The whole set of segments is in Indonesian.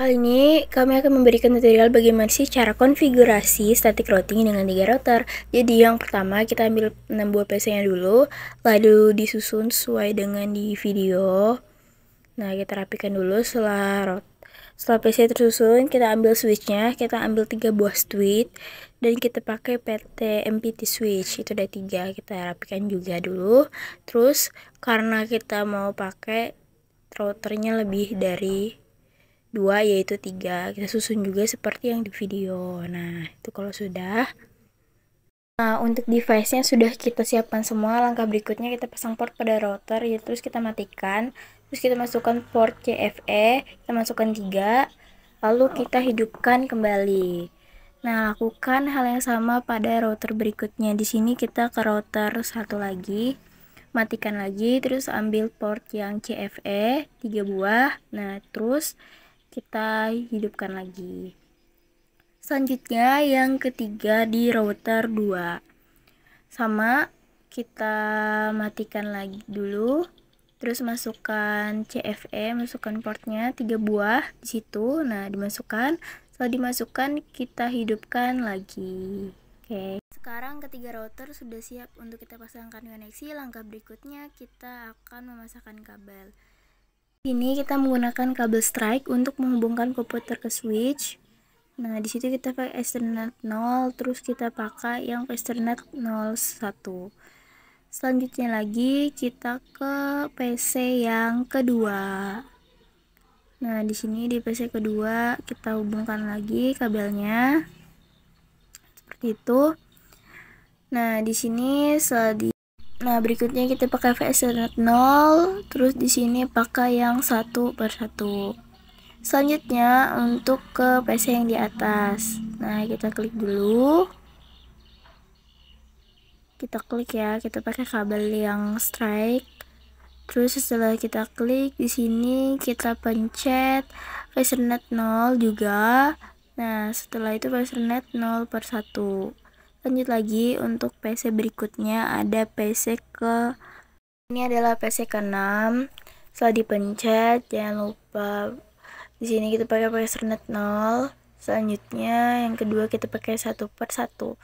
Kali ini kami akan memberikan tutorial bagaimana sih cara konfigurasi static routing dengan 3 router. Jadi yang pertama kita ambil 6 buah PC-nya dulu, lalu disusun sesuai dengan di video. Nah, kita rapikan dulu setelah PC tersusun, kita ambil switch-nya, kita ambil 3 buah switch dan kita pakai PT MPT switch. Itu ada 3, kita rapikan juga dulu. Terus karena kita mau pakai routernya lebih dari 2 yaitu 3, kita susun juga seperti yang di video. Nah, itu kalau sudah. Nah, untuk device-nya sudah kita siapkan semua. Langkah berikutnya kita pasang port pada router, ya, terus kita matikan. Terus kita masukkan port CFE, kita masukkan 3, lalu kita hidupkan kembali. Nah, lakukan hal yang sama pada router berikutnya. Di sini kita ke router satu lagi, matikan lagi, terus ambil port yang CFE 3 buah. Nah, terus kita hidupkan lagi. Selanjutnya yang ketiga di router 2. Sama, kita matikan lagi dulu. Terus masukkan CFE, masukkan portnya 3 buah di situ. Nah, dimasukkan. Setelah dimasukkan, kita hidupkan lagi. Oke. Sekarang ketiga router sudah siap untuk kita pasangkan koneksi. Langkah berikutnya kita akan memasangkan kabel. Ini kita menggunakan kabel strike untuk menghubungkan komputer ke switch. Nah, di situ kita pakai Ethernet 0, terus kita pakai yang Ethernet 01. Selanjutnya lagi kita ke PC yang kedua. Nah, di sini di PC kedua kita hubungkan lagi kabelnya. Seperti itu. Nah, di sini berikutnya kita pakai Ethernet 0, terus di sini pakai yang 1/1. Selanjutnya untuk ke PC yang di atas. Nah, kita klik dulu. Kita klik ya, kita pakai kabel yang strike. Terus setelah kita klik di sini kita pencet Ethernet 0 juga. Nah, setelah itu Ethernet 0/1. Lanjut lagi untuk PC berikutnya, ada PC ini adalah PC ke-6. Setelah dipencet, jangan lupa di sini kita pakai Ethernet 0. Selanjutnya yang kedua kita pakai 1/1.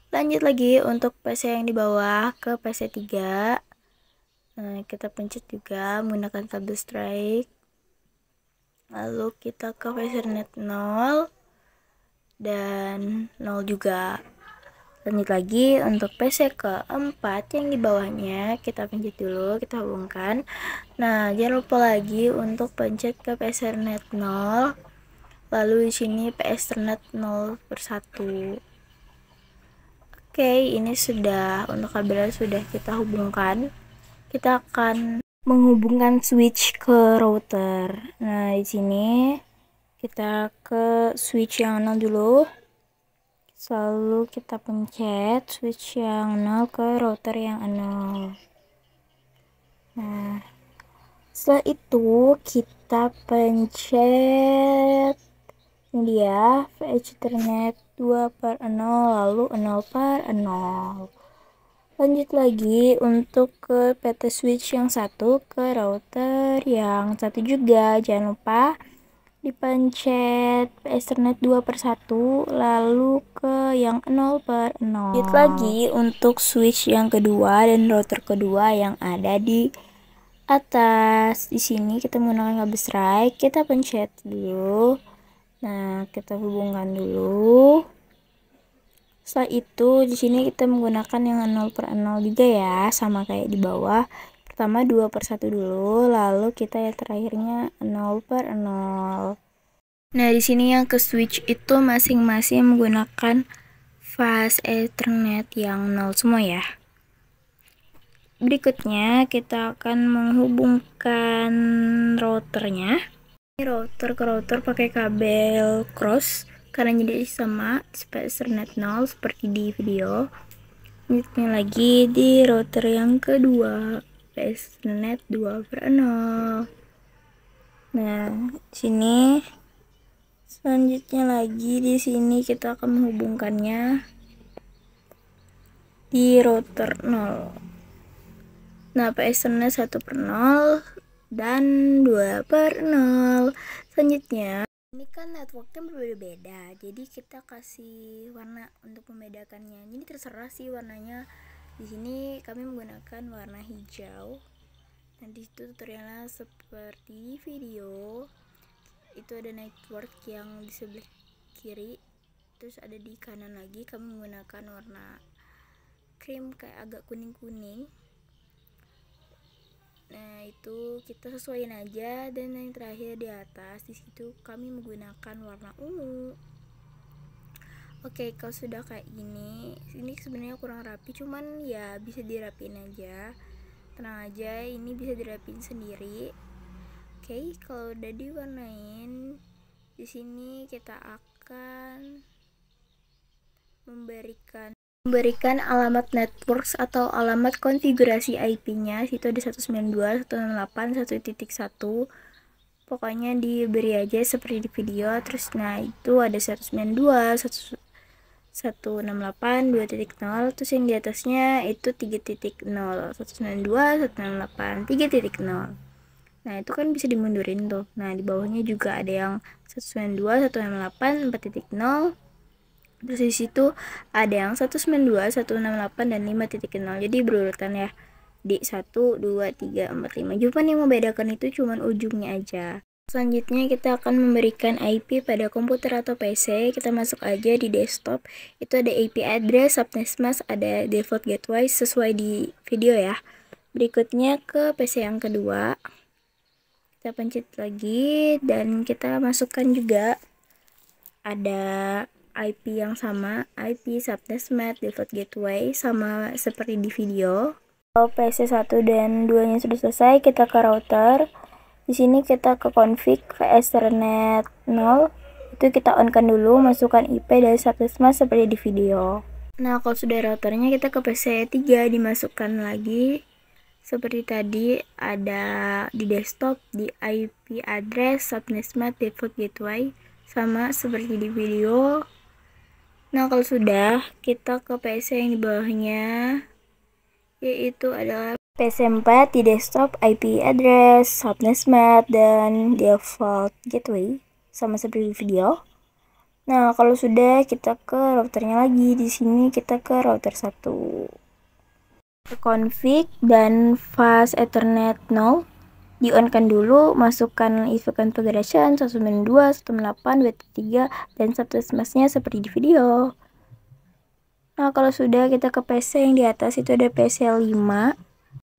Lanjut lagi untuk PC yang di bawah ke PC 3. Nah, kita pencet juga menggunakan kabel strike. Lalu kita ke Ethernet 0 dan 0 juga. Lanjut lagi untuk PC ke-4 yang di bawahnya, kita pencet dulu, kita hubungkan. Nah, jangan lupa lagi untuk pencet ke Ethernet 0. Lalu di sini Ethernet 0/1. Oke, ini sudah untuk kabelnya sudah kita hubungkan. Kita akan menghubungkan switch ke router. Nah, di sini kita ke switch yang 0 dulu. Selalu kita pencet switch yang 0 ke router yang 0. Nah, setelah itu kita pencet ini dia Ethernet 2/0, lalu 0/0. Lanjut lagi untuk ke PT switch yang 1 ke router yang 1 juga. Jangan lupa dipencet Ethernet 2/1, lalu ke yang 0/0. Lanjut lagi untuk switch yang kedua dan router kedua yang ada di atas. Di sini kita menggunakan kabel strike, kita pencet dulu. Nah, kita hubungkan dulu. Setelah itu di sini kita menggunakan yang 0/0 juga ya, sama kayak di bawah. Pertama 2/1 dulu, lalu kita yang terakhirnya 0/0. Nah, di sini yang ke switch itu masing-masing menggunakan fast Ethernet yang 0 semua ya. Berikutnya kita akan menghubungkan routernya. Ini router ke router pakai kabel cross karena jadi sama Ethernet 0 seperti di video. Lanjutnya lagi di router yang kedua, Ethernet 2/0. Nah, sini selanjutnya lagi di sini kita akan menghubungkannya di router 0. Nah, Ethernet 1/0 dan 2/0. Selanjutnya Ini kan networknya berbeda-beda, jadi kita kasih warna untuk membedakannya. Jadi terserah sih warnanya. Di sini kami menggunakan warna hijau. Nah, di situ tutorialnya seperti di video. Itu ada network yang di sebelah kiri, terus ada di kanan lagi kami menggunakan warna krim kayak agak kuning-kuning. Nah, itu kita sesuaiin aja. Dan yang terakhir di atas, di situ kami menggunakan warna ungu. Oke, kalau sudah kayak gini, ini sebenarnya kurang rapi, cuman ya bisa dirapin aja. Tenang aja, ini bisa dirapin sendiri. Oke, kalau udah diwarnain, di sini kita akan memberikan alamat networks atau alamat konfigurasi IP-nya. Situ ada 192.168.1.1. Pokoknya diberi aja seperti di video. Terus nah itu ada 192.168.2.0. Terus yang di atasnya itu 3.0. 192.168.3.0. Nah, itu kan bisa dimundurin tuh. Nah, di bawahnya juga ada yang 192.168.4.0. Terus di situ ada yang 192, 168 dan 5.0. Jadi berurutan ya. Di 1 2 3 4 5. Cuman yang membedakan itu cuman ujungnya aja. Selanjutnya kita akan memberikan IP pada komputer atau PC. Kita masuk aja di desktop. Itu ada IP address, subnet mask, ada default gateway sesuai di video ya. Berikutnya ke PC yang kedua. Kita pencet lagi dan kita masukkan juga ada IP yang sama, IP, subnet mask, default gateway sama seperti di video. Kalau PC 1 dan 2 nya sudah selesai, kita ke router. Di sini kita ke config VS Ethernet 0. Itu kita on kan dulu, masukkan IP dari subnet mask seperti di video. Nah, kalau sudah routernya, kita ke PC 3, dimasukkan lagi. Seperti tadi ada di desktop, di IP address, subnet mask, default gateway sama seperti di video. Nah, kalau sudah, kita ke PC yang di bawahnya, yaitu adalah PC 4 di desktop, IP address, subnet mask, dan default gateway sama seperti di video. Nah, kalau sudah, kita ke routernya lagi. Di sini kita ke router 1. Ke config dan fast Ethernet 0. Di-on-kan dulu, masukkan IP configuration 192, 168, 2.3 dan subnet mask-nya seperti di video. Nah, kalau sudah, kita ke PC yang di atas, itu ada PC 5.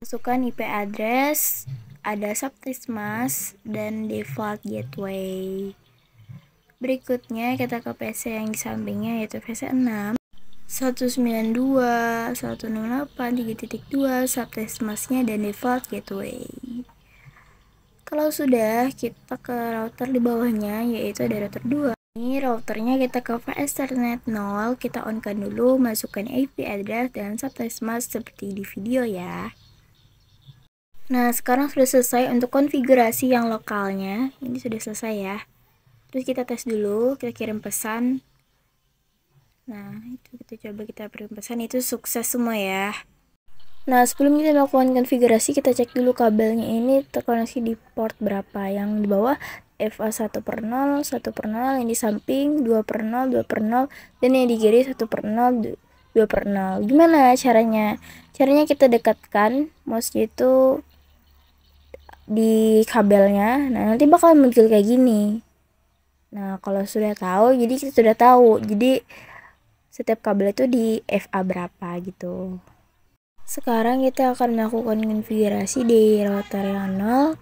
Masukkan IP address, ada subnet mask dan default gateway. Berikutnya kita ke PC yang di sampingnya, yaitu PC 6. 192, 168, 3.2, subnet mask-nya dan default gateway. Kalau sudah, kita ke router di bawahnya, yaitu ada router 2. Ini routernya kita ke VS Ethernet 0, kita on kan dulu, masukkan IP address dan subnet mask seperti di video ya. Nah, sekarang sudah selesai untuk konfigurasi yang lokalnya. Ini sudah selesai ya. Terus kita tes dulu, kita kirim pesan. Nah, itu kita coba kita kirim pesan, itu sukses semua ya. Nah, sebelum kita melakukan konfigurasi, kita cek dulu kabelnya ini terkoneksi di port berapa. Yang di bawah FA 1/0, 1/0, yang di samping 2/0, 2/0, dan yang di kiri 1/0, 2/0. Gimana caranya? Caranya kita dekatkan mouse itu di kabelnya. Nah, nanti bakal muncul kayak gini. Nah, kalau sudah tahu, jadi kita sudah tahu. Jadi setiap kabel itu di FA berapa gitu. Sekarang kita akan melakukan konfigurasi di router yang 0.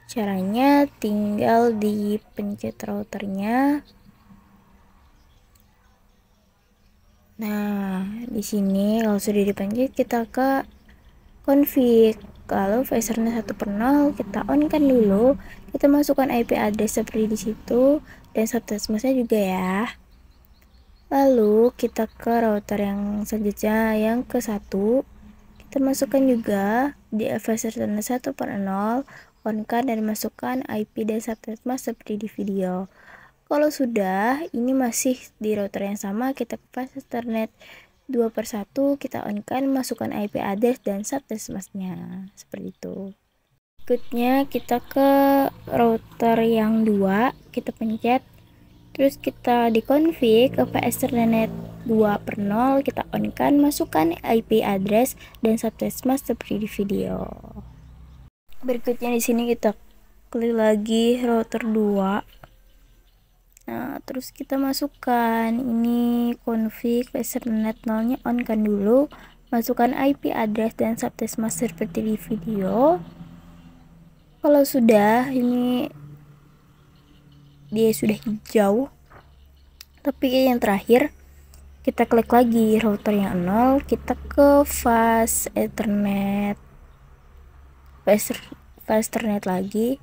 Caranya tinggal dipencet routernya. Nah, di sini kalau sudah dipencet, kita ke config. Lalu Ethernet 1/0 kita on kan dulu. Kita masukkan IP address seperti di situ dan subnet mask-nya juga ya. Lalu kita ke router yang selanjutnya, yang ke 1. Kita masukkan juga di Ethernet 1/0, on kan dan masukkan IP dan subnet mask seperti di video. Kalau sudah, ini masih di router yang sama, kita ke Ethernet 2/1, kita on kan, masukkan IP address dan subnet mask-nya seperti itu. Berikutnya kita ke router yang 2, kita pencet Terus kita di config ke PS Ethernet 2/0, kita on kan, masukkan IP address dan subtext mask seperti di video. Berikutnya di sini kita klik lagi router 2. Nah, terus kita masukkan ini config PS Ethernet 0-nya on kan dulu, masukkan IP address dan subtext mask seperti di video. Kalau sudah, ini dia sudah hijau. Tapi yang terakhir, kita klik lagi router yang 0, kita ke fast Ethernet lagi.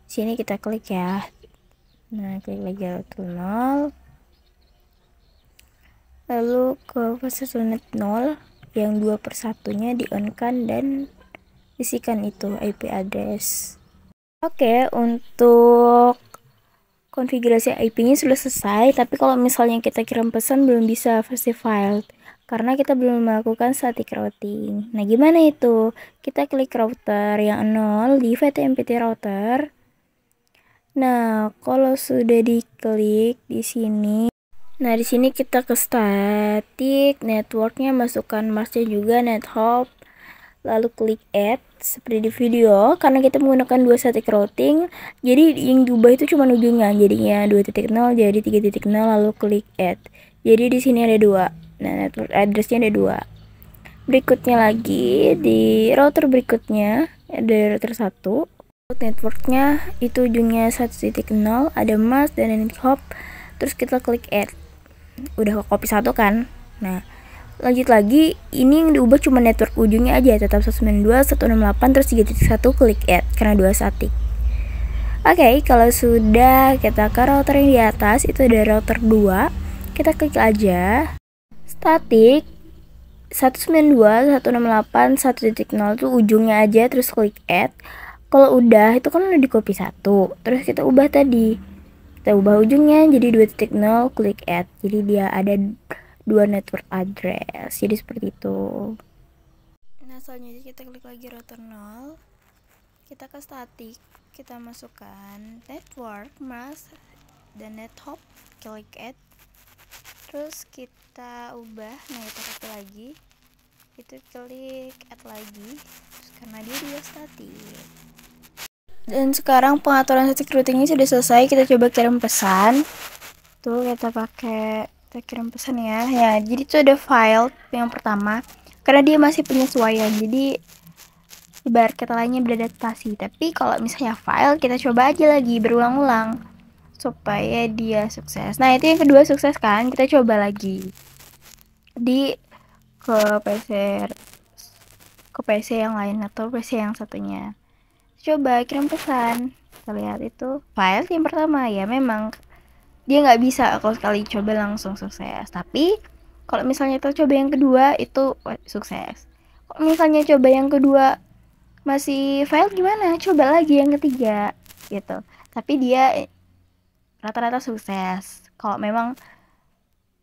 Sini kita klik ya. Nah, klik lagi router 0. Lalu ke fast Ethernet 0 yang 2/1-nya di on kan dan isikan itu IP address. Oke, untuk konfigurasi IP-nya sudah selesai, tapi kalau misalnya kita kirim pesan belum bisa versi file karena kita belum melakukan static routing. Nah, gimana itu? Kita klik router yang 0 di VTMPT router. Nah, kalau sudah diklik di sini, nah di sini kita ke static, networknya masukkan masknya juga nethop, lalu klik add seperti di video. Karena kita menggunakan 2 static routing, jadi yang diubah itu cuma ujungnya, jadinya 2.0 jadi 3.0, lalu klik add. Jadi di sini ada 2. Nah, network addressnya ada 2. Berikutnya lagi di router berikutnya ada router 1. Networknya itu ujungnya 1.0, ada mask dan nethop. Terus kita klik add. Udah ke copy 1 kan. Nah, lanjut lagi, ini yang diubah cuma network ujungnya aja, tetap 192.168 terus 3.1, klik add karena 2 static. Oke, kalau sudah, kita ke router yang di atas, itu ada router 2. Kita klik aja static 192.168.1.0 itu ujungnya aja, terus klik add. Kalau udah, itu kan udah di copy 1. Terus kita ubah tadi. Kita ubah ujungnya jadi 2.0, klik add. Jadi dia ada 2 network address, jadi seperti itu. Nah, selanjutnya kita klik lagi router 0, kita ke static, kita masukkan network, mask, dan nethop, klik add. Terus kita ubah, nah kita copy lagi, itu klik add lagi, terus karena dia juga static. Dan sekarang pengaturan static routingnya sudah selesai, kita coba kirim pesan. Tuh, kita kirim pesan ya. Ya, jadi itu ada file yang pertama. Karena dia masih penyesuaian, jadi ibarat kata lainnya beradaptasi. Tapi kalau misalnya file, kita coba aja lagi berulang-ulang supaya dia sukses. Nah, itu yang kedua sukses kan? Kita coba lagi ke PC yang lain atau PC yang satunya. Coba kirim pesan. Kita lihat itu file yang pertama, ya memang dia nggak bisa kalau sekali coba langsung sukses. Tapi kalau misalnya kita coba yang kedua itu sukses. Kalau misalnya coba yang kedua masih fail, gimana? Coba lagi yang ketiga gitu. Tapi dia rata-rata sukses kalau memang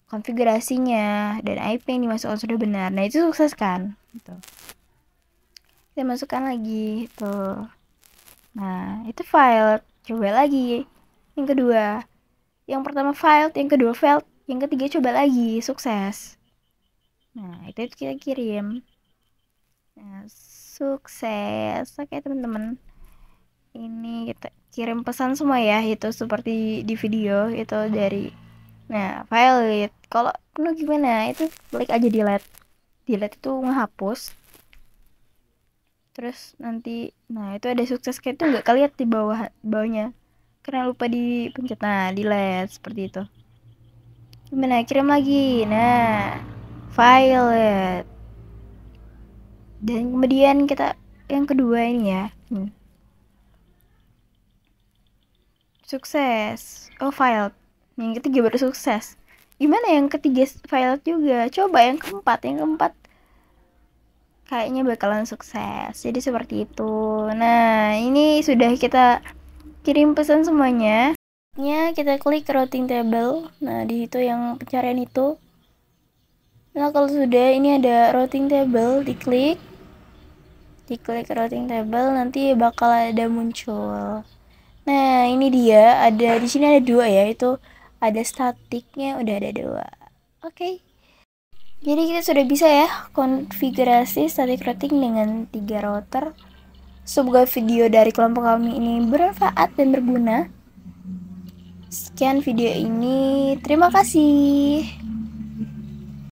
konfigurasinya dan IP yang dimasukkan sudah benar. Nah, itu sukses kan gitu. Kita masukkan lagi tuh. Nah, itu file. Coba lagi yang kedua. Yang pertama failed, yang kedua failed, yang ketiga coba lagi, sukses. Nah, itu kita kirim. Nah, sukses. Oke, teman-teman. Ini kita kirim pesan semua ya, itu seperti di video itu dari. Nah, valid. Kalau penuh gimana? Itu klik aja delete. Delete itu menghapus. Terus nanti, nah itu ada sukses kayak itu nggak kalian di bawahnya. Karena lupa dipencet. Nah, delete seperti itu. Gimana? Kirim lagi. Nah, file. Dan kemudian kita yang kedua ini ya. Sukses. Oh, file. Yang ketiga baru sukses. Gimana yang ketiga file juga? Coba yang keempat. Yang keempat kayaknya bakalan sukses. Jadi seperti itu. Nah, ini sudah kita kirim pesan semuanya. Kita klik routing table. Nah, di situ yang pencarian itu. Nah, kalau sudah ini ada routing table, diklik routing table, nanti bakal ada muncul. Nah, ini dia, ada di sini ada 2 ya, itu ada statiknya, udah ada 2. Oke. Jadi kita sudah bisa ya konfigurasi static routing dengan 3 router. Semoga video dari kelompok kami ini bermanfaat dan berguna. Sekian video ini, terima kasih.